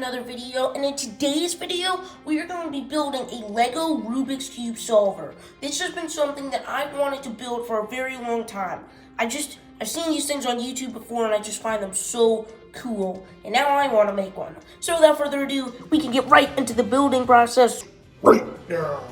another video, and in today's video, we are going to be building a Lego Rubik's Cube solver. This has been something that I've wanted to build for a very long time. I've seen these things on YouTube before, and I just find them so cool, and now I want to make one. So without further ado, we can get right into the building process right now.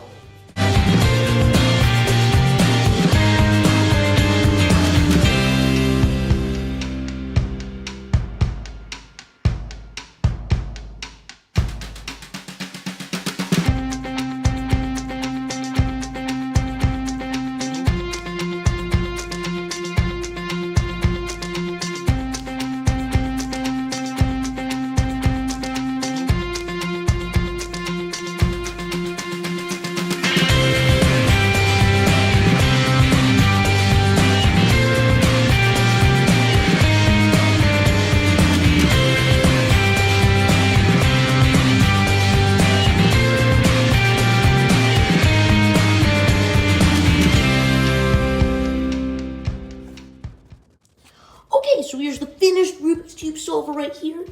Okay, so here's the finished Rubik's Cube solver right here.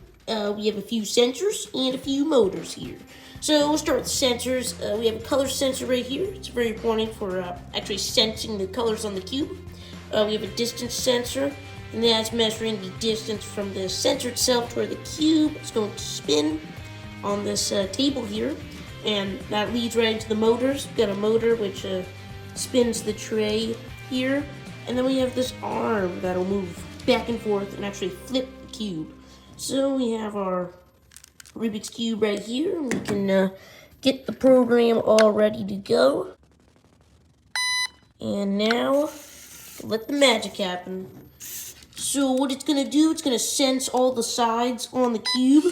We have a few sensors and a few motors here. So we'll start with the sensors. We have a color sensor right here. It's very important for actually sensing the colors on the cube. We have a distance sensor, and that's measuring the distance from the sensor itself to where the cube is going to spin on this table here. And that leads right into the motors. We've got a motor which spins the tray here. And then we have this arm that'll move back and forth and actually flip the cube. So we have our Rubik's Cube right here. We can get the program all ready to go. And now, let the magic happen. So what it's going to do, it's going to sense all the sides on the cube.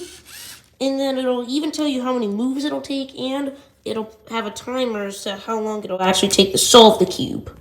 And then it'll even tell you how many moves it'll take, and it'll have a timer as to how long it'll actually take to solve the cube.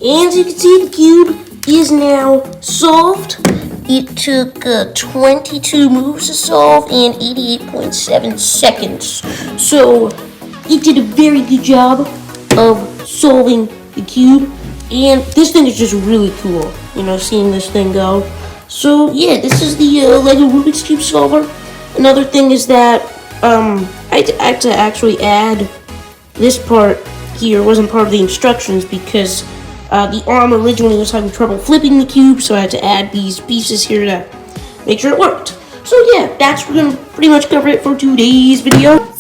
And as you can see, the cube is now solved. It took 22 moves to solve and 88.7 seconds. So it did a very good job of solving the cube. And this thing is just really cool, you know, seeing this thing go. So yeah, this is the Lego Rubik's Cube solver. Another thing is that I had to actually add this part here. It wasn't part of the instructions because the arm originally was having trouble flipping the cube, so I had to add these pieces here to make sure it worked. So yeah, that's going to pretty much cover it for today's video.